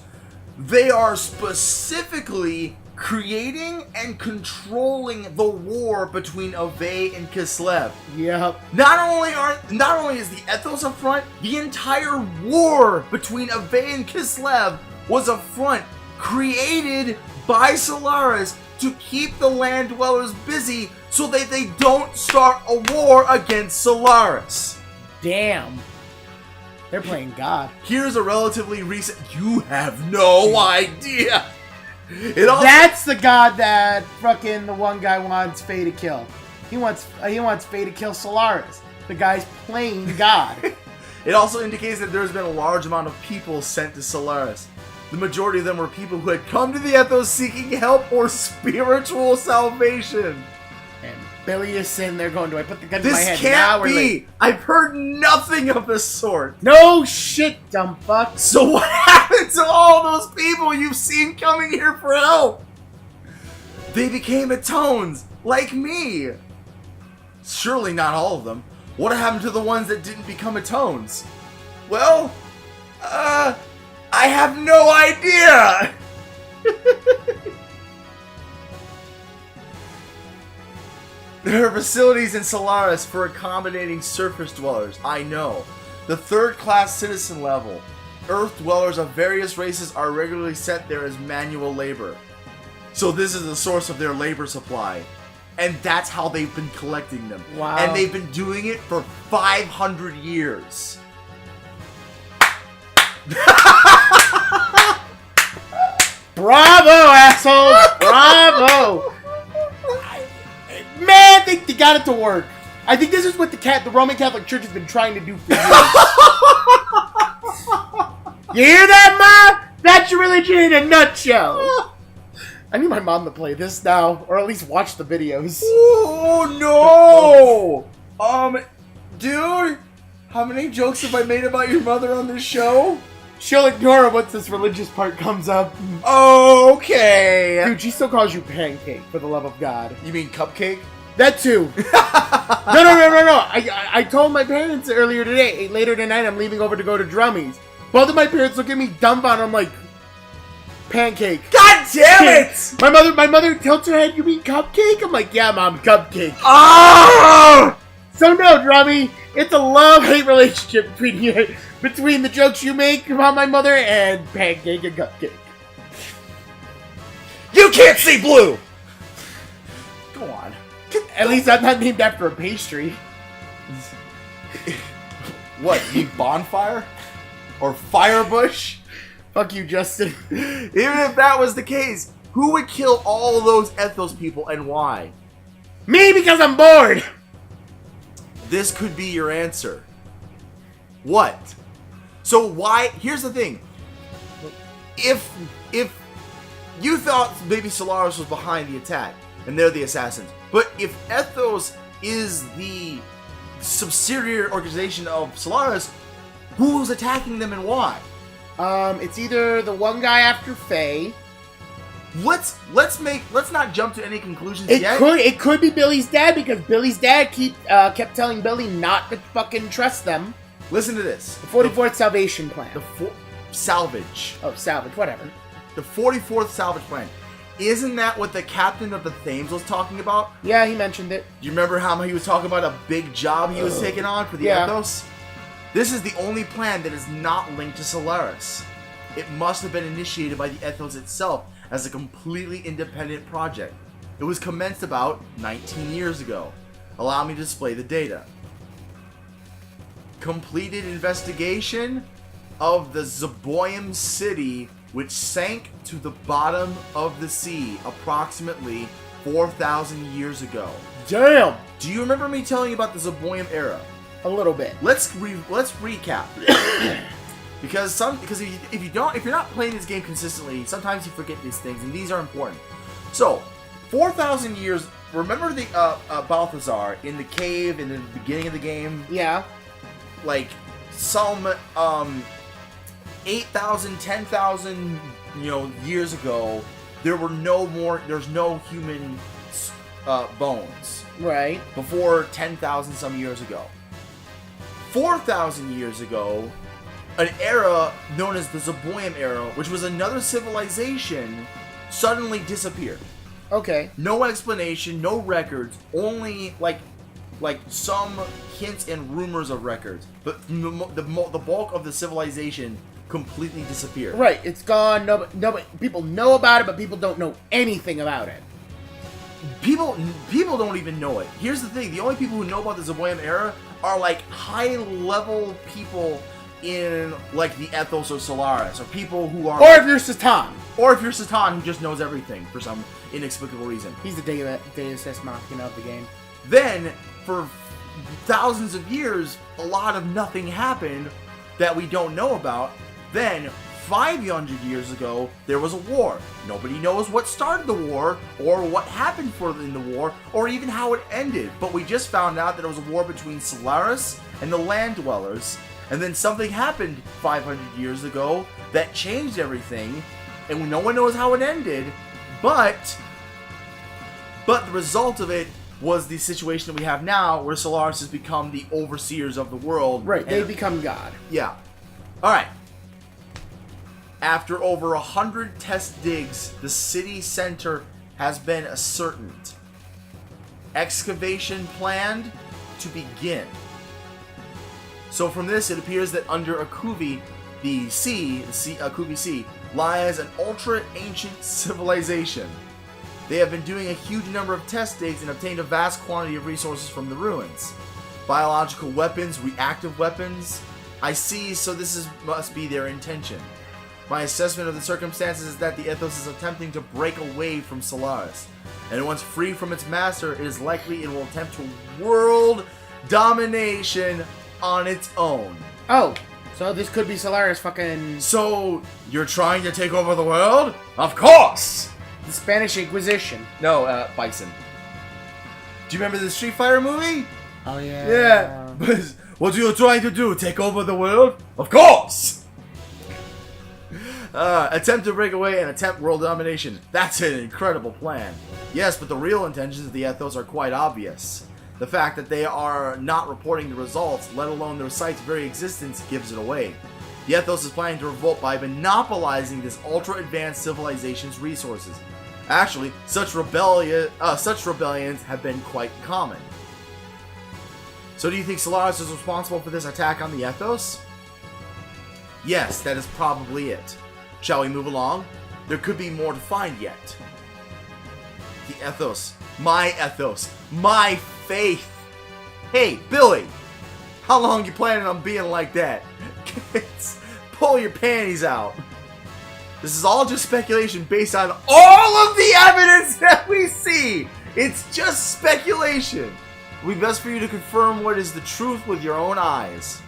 they are specifically creating and controlling the war between Ave and Kislev. Yep. Not only is the Ethos a front, the entire war between Ave and Kislev was a front created by Solaris to keep the Land Dwellers busy so that they don't start a war against Solaris. Damn. They're playing God. Here's a relatively recent... You have no idea! That's the God that fucking the one guy wants Faye to kill. He wants Faye to kill Solaris. The guy's playing God. It also indicates that there's been a large amount of people sent to Solaris. The majority of them were people who had come to the Ethos seeking help or spiritual salvation. And Billy is sitting there going, do I put the gun in my This head? can't be! I've heard nothing of the sort. No shit, dumb fuck. So what happened to all those people you've seen coming here for help? They became Atones, like me. Surely not all of them. What happened to the ones that didn't become Atones? Well, I have no idea! There are facilities in Solaris for accommodating surface dwellers, I know. The third-class citizen level. Earth dwellers of various races are regularly sent there as manual labor. So this is the source of their labor supply. And that's how they've been collecting them. Wow. And they've been doing it for 500 years. Bravo, assholes! Bravo! Man, they got it to work. I think this is what the Roman Catholic Church has been trying to do for years. You hear that, Ma? That's your religion in a nutshell. I need my mom to play this now, or at least watch the videos. Oh no! Dude, how many jokes have I made about your mother on this show? She'll ignore it once this religious part comes up. Okay. Dude, she still calls you pancake, for the love of God. You mean cupcake? That too. No. I told my parents earlier today, later tonight, I'm leaving over to go to Drummy's. Both of my parents look at me dumbfounded. I'm like, pancake. God damn it! My mother tilts her head. You mean cupcake? I'm like, yeah, Mom, cupcake. Ah! So no, Drummy, it's a love-hate relationship between the jokes you make about my mother and pancake and cupcake. You can't see blue! Go on. At least I'm not named after a pastry. What, you mean bonfire? Or firebush? Fuck you, Justin. Even if that was the case, who would kill all those Ethos people and why? Me, because I'm bored! This could be your answer. What? So why? Here's the thing. If you thought maybe Solaris was behind the attack, and they're the assassins. But if Ethos is the subsidiary organization of Solaris, who's attacking them and why? It's either the one guy after Faye. Let's not jump to any conclusions yet. It could be Billy's dad, because Billy's dad kept telling Billy not to fucking trust them. Listen to this. The 44th Salvation Plan. Salvage. Oh, salvage, whatever. The 44th Salvage Plan. Isn't that what the captain of the Thames was talking about? Yeah, he mentioned it. Do you remember how he was talking about a big job he was taking on for the Ethos? This is the only plan that is not linked to Solaris. It must have been initiated by the Ethos itself as a completely independent project. It was commenced about 19 years ago. Allow me to display the data. Completed investigation of the Zeboyam city, which sank to the bottom of the sea approximately 4,000 years ago. Damn! Do you remember me telling you about the Zeboyam era? A little bit. Let's recap. because if you're not playing this game consistently, sometimes you forget these things, and these are important. So, 4,000 years. Remember the Balthazar in the cave in the beginning of the game? Yeah. Like some 8,000, 10,000 years ago, there's no human bones. Right. Before 10,000 some years ago. 4,000 years ago, an era known as the Zeboyam era, which was another civilization, suddenly disappeared. Okay. No explanation, no records, only like some hints and rumors of records. But the bulk of the civilization completely disappeared. Right, it's gone. Nobody, people know about it, but people don't know anything about it. People don't even know it. Here's the thing: the only people who know about the Zeboyam era are like high-level people in like the Ethos or Solaris, or people who are. Or if you're Satan. Or if you're Satan, who just knows everything for some inexplicable reason. He's the Deus Ex Machina of the game. Then, for thousands of years, a lot of nothing happened that we don't know about. Then, 500 years ago, there was a war. Nobody knows what started the war, or what happened in the war, or even how it ended. But we just found out that it was a war between Solaris and the Land Dwellers. And then something happened 500 years ago that changed everything, and no one knows how it ended. But the result of it was the situation that we have now, where Solaris has become the overseers of the world. Right, they become God. Yeah. Alright. After over 100 test digs, the city center has been ascertained. Excavation planned to begin. So from this, it appears that under Akuvi, Akuvi Sea, lies an ultra-ancient civilization. They have been doing a huge number of test digs and obtained a vast quantity of resources from the ruins. Biological weapons, reactive weapons. I see, so this must be their intention. My assessment of the circumstances is that the Ethos is attempting to break away from Solaris. And once free from its master, it is likely it will attempt to world domination on its own. Oh, so this could be Solaris fucking... So, you're trying to take over the world? Of course! The Spanish Inquisition. No, Bison. Do you remember the Street Fighter movie? Oh, yeah. Yeah. What are you trying to do? Take over the world? Of course! Attempt to break away and attempt world domination. That's an incredible plan. Yes, but the real intentions of the Ethos are quite obvious. The fact that they are not reporting the results, let alone their site's very existence, gives it away. The Ethos is planning to revolt by monopolizing this ultra-advanced civilization's resources. Actually, such rebellions have been quite common. So do you think Solaris is responsible for this attack on the Ethos? Yes, that is probably it. Shall we move along? There could be more to find yet. The Ethos. My faith. Hey, Billy! How long you planning on being like that? Pull your panties out. This is all just speculation based on all of the evidence that we see. It's just speculation. It would be best for you to confirm what is the truth with your own eyes.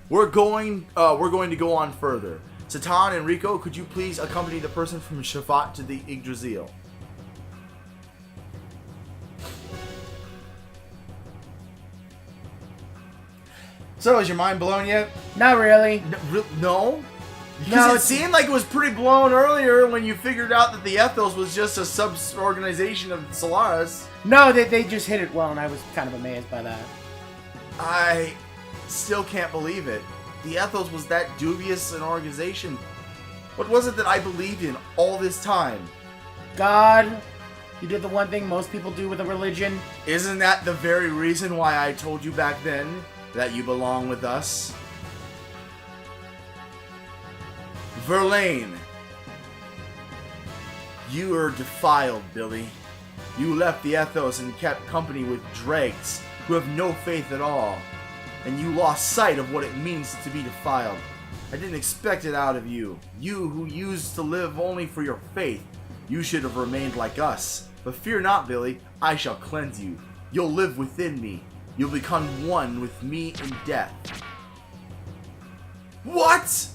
We're going to go on further. Satan and Rico, could you please accompany the person from Shafat to the Yggdrasil? So, is your mind blown yet? Not really. No? Because No, it seemed like it was pretty blown earlier when you figured out that the Ethos was just a sub-organization of Solaris. No, they just hit it well, and I was kind of amazed by that. I still can't believe it. The Ethos was that dubious an organization. What was it that I believed in all this time? God, you did the one thing most people do with a religion. Isn't that the very reason why I told you back then that you belong with us? Verlaine, you are defiled, Billy. You left the Ethos and kept company with dregs who have no faith at all, and you lost sight of what it means to be defiled. I didn't expect it out of you. You who used to live only for your faith. You should have remained like us. But fear not, Billy, I shall cleanse you. You'll live within me. You'll become one with me in death. What?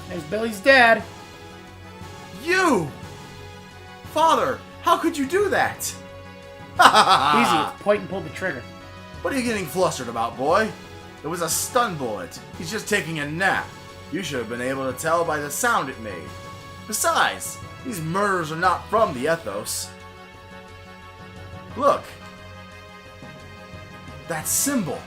There's Billy's dad. You! Father, how could you do that? Easy, it's point and pull the trigger. What are you getting flustered about, boy? It was a stun bullet. He's just taking a nap. You should have been able to tell by the sound it made. Besides, these murders are not from the Ethos. Look. That symbol.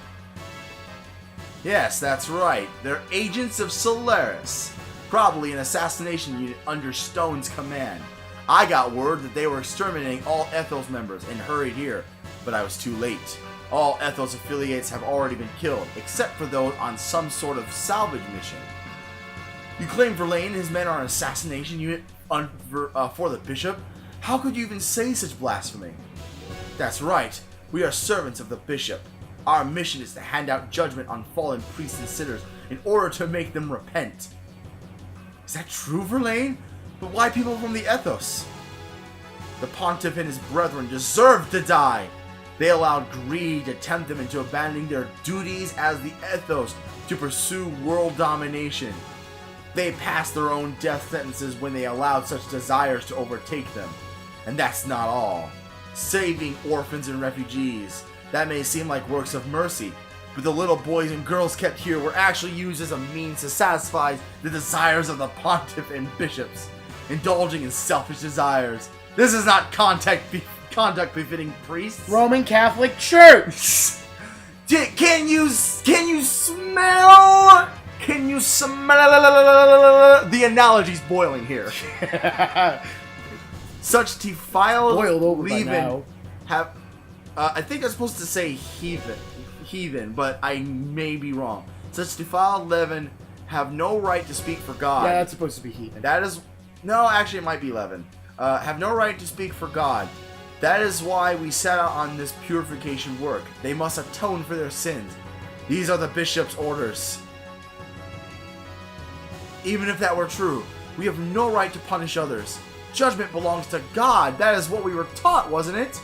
Yes, that's right. They're agents of Solaris. Probably an assassination unit under Stone's command. I got word that they were exterminating all Ethos members and hurried here, but I was too late. All Ethos affiliates have already been killed, except for those on some sort of salvage mission. You claim Verlaine and his men are an assassination unit for the Bishop? How could you even say such blasphemy? That's right. We are servants of the Bishop. Our mission is to hand out judgment on fallen priests and sinners in order to make them repent. Is that true, Verlaine? But why people from the Ethos? The Pontiff and his brethren deserve to die. They allowed greed to tempt them into abandoning their duties as the Ethos to pursue world domination. They passed their own death sentences when they allowed such desires to overtake them. And that's not all. Saving orphans and refugees. That may seem like works of mercy, but the little boys and girls kept here were actually used as a means to satisfy the desires of the Pontiff and bishops, indulging in selfish desires. This is not conduct befitting priests. Roman Catholic Church! Can you smell? Can you smell? The analogy's boiling here. Such defiled Boiled over by leaven now. have... I think I'm supposed to say heathen, but I may be wrong. Such defiled leaven have no right to speak for God. Yeah, that's supposed to be heathen. That is... No, actually it might be leaven. Have no right to speak for God. That is why we set out on this purification work. They must atone for their sins. These are the bishop's orders. Even if that were true, we have no right to punish others. Judgment belongs to God. That is what we were taught, wasn't it?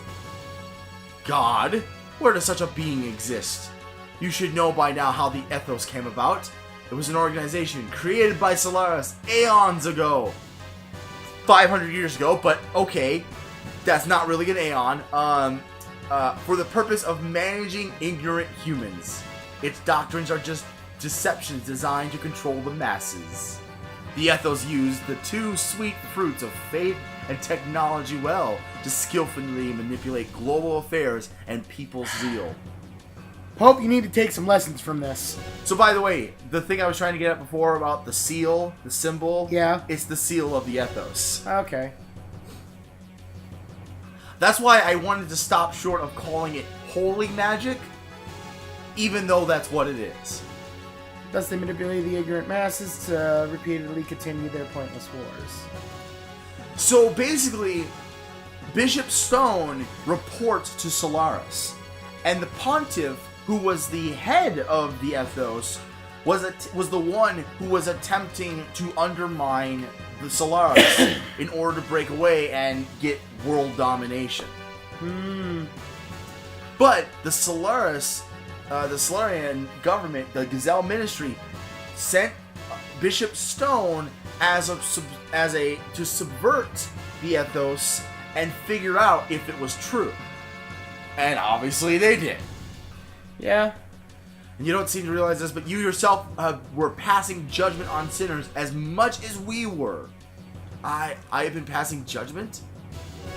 God? Where does such a being exist? You should know by now how the Ethos came about. It was an organization created by Solaris aeons ago. 500 years ago, but okay. That's not really an aeon. For the purpose of managing ignorant humans. Its doctrines are just deceptions designed to control the masses. The Ethos used the two sweet fruits of faith and technology well to skillfully manipulate global affairs and people's zeal. Pope, you need to take some lessons from this. So by the way, the thing I was trying to get at before about the seal, the symbol, Yeah. it's the seal of the Ethos. Okay. That's why I wanted to stop short of calling it holy magic, even though that's what it is. Thus they manipulate the ignorant masses to repeatedly continue their pointless wars. So basically, Bishop Stone reports to Solaris, and the Pontiff, who was the head of the Ethos, was the one who was attempting to undermine the Solaris in order to break away and get world domination. But the Solaris, the Solarian government, the Gazelle Ministry, sent Bishop Stone to subvert the Ethos and figure out if it was true. And obviously they did. Yeah. And you don't seem to realize this, but you yourself were passing judgment on sinners as much as we were. I have been passing judgment?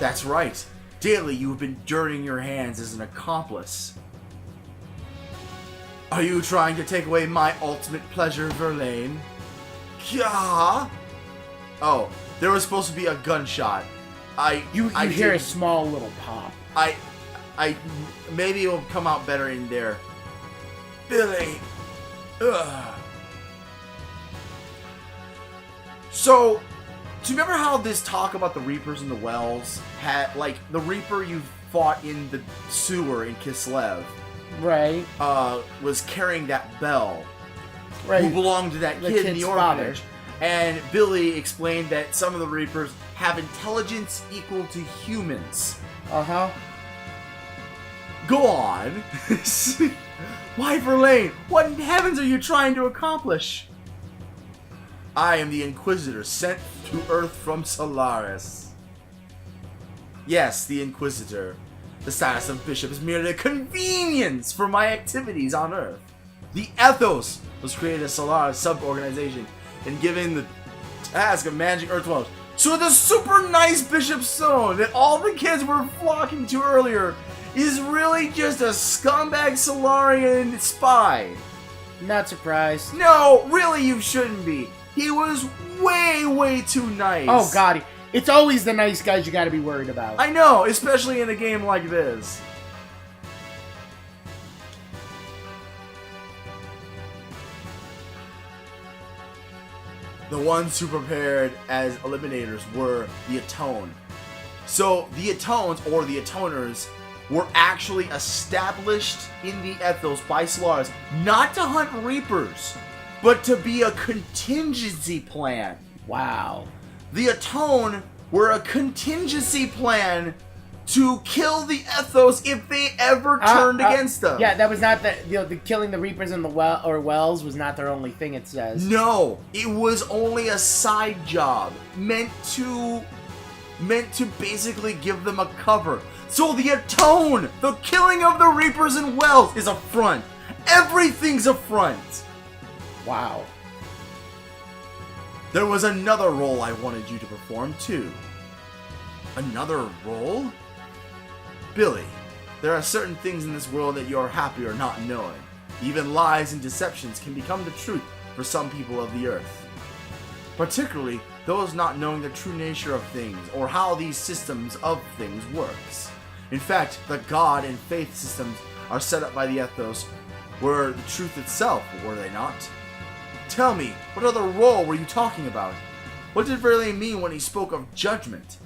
That's right. Daily you have been dirtying your hands as an accomplice. Are you trying to take away my ultimate pleasure, Verlaine? Yeah. Oh, there was supposed to be a gunshot. You hear a small little pop. Maybe it'll come out better in there. Billy. Ugh. So, do you remember how this talk about the Reapers and the Wells had, like, the Reaper you fought in the sewer in Kislev? Right. Was carrying that bell. Right. Who belonged to that kid in the orphanage. Father. And Billy explained that some of the Reapers have intelligence equal to humans. Uh-huh. Go on. Why, Verlaine? What in heavens are you trying to accomplish? I am the Inquisitor sent to Earth from Solaris. Yes, the Inquisitor. The status of Bishop is merely a convenience for my activities on Earth. The Ethos was created as Solaris sub-organization and given the task of managing Earth dwellers. So the super nice Bishop Stone that all the kids were flocking to earlier is really just a scumbag Solarian spy. Not surprised. No, really you shouldn't be. He was way, way too nice. Oh god, it's always the nice guys you gotta be worried about. I know, especially in a game like this. The ones who prepared as eliminators were the Atone. So the Atones, or the Atoners, were actually established in the Ethos by Solaris, not to hunt Reapers, but to be a contingency plan. Wow. The Atone were a contingency plan to kill the Ethos if they ever turned against them. Yeah, that was not the killing the Reapers and the Wells was not their only thing, it says. No, it was only a side job meant to basically give them a cover. So the Atone, the killing of the Reapers and Wells, is a front. Everything's a front. Wow. There was another role I wanted you to perform too. Another role? Billy, there are certain things in this world that you're happier not knowing. Even lies and deceptions can become the truth for some people of the earth. Particularly those not knowing the true nature of things or how these systems of things works. In fact, the God and faith systems are set up by the Ethos were the truth itself, were they not? Tell me, what other role were you talking about? What did Verlaine mean when he spoke of judgment?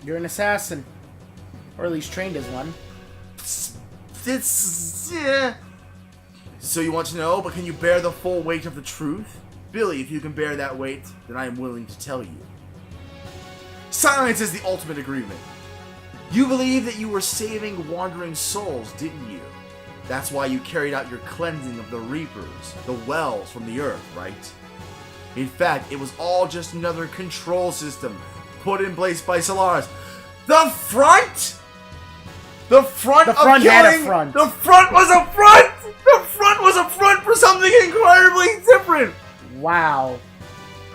You're an assassin. Or at least trained as one. So you want to know, but can you bear the full weight of the truth? Billy, if you can bear that weight, then I am willing to tell you. Silence is the ultimate agreement. You believe that you were saving wandering souls, didn't you? That's why you carried out your cleansing of the Reapers, the Wells from the earth, right? In fact, it was all just another control system put in place by Solaris. The front? The front had a front. The front was a front! The front was a front for something incredibly different! Wow.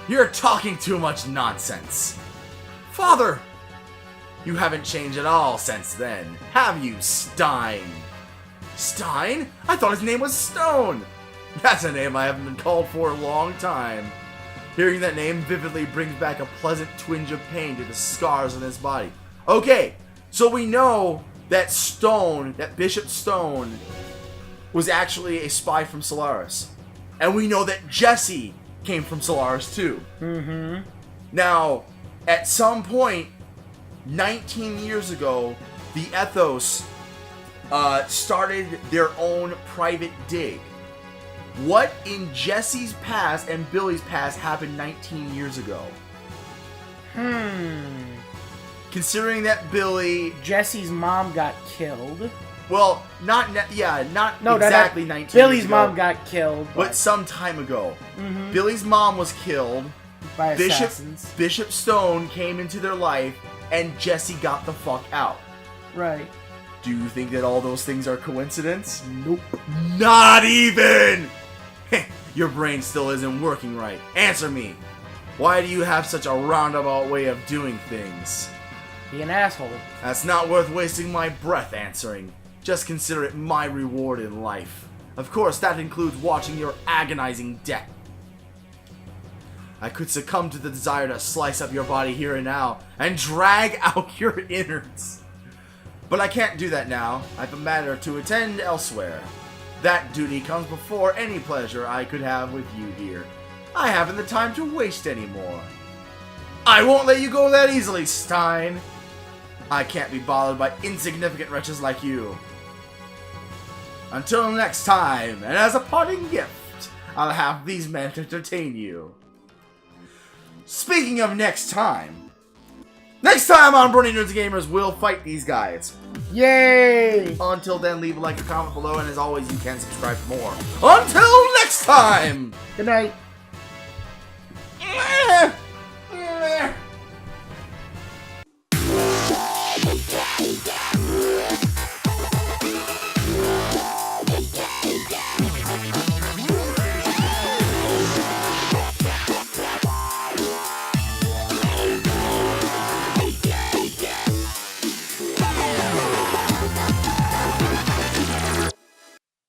You're talking too much nonsense. Father! You haven't changed at all since then, have you, Stein? Stein? I thought his name was Stone! That's a name I haven't been called for a long time. Hearing that name vividly brings back a pleasant twinge of pain to the scars on his body. Okay, so we know that Stone, that Bishop Stone, was actually a spy from Solaris. And we know that Jesse came from Solaris too. Mm-hmm. Now, at some point, 19 years ago, the Ethos started their own private dig. What in Jesse's past and Billy's past happened 19 years ago? Considering that Billy... Jesse's mom got killed. Well, not exactly 19 Billy's years ago, mom got killed. but some time ago. Mm-hmm. Billy's mom was killed. By assassins. Bishop Stone came into their life, and Jesse got the fuck out. Right. Do you think that all those things are coincidence? Nope. Not even! Your brain still isn't working right. Answer me. Why do you have such a roundabout way of doing things? Be an asshole. That's not worth wasting my breath answering. Just consider it my reward in life. Of course, that includes watching your agonizing death. I could succumb to the desire to slice up your body here and now and drag out your innards. But I can't do that now. I have a matter to attend elsewhere. That duty comes before any pleasure I could have with you here. I haven't the time to waste anymore. I won't let you go that easily, Stein. I can't be bothered by insignificant wretches like you. Until next time, and as a parting gift, I'll have these men entertain you. Speaking of next time on Burning Nerds Gamers, we'll fight these guys. Yay! Until then, leave a like or comment below, and as always, you can subscribe for more. Until next time! Good night. Yeah.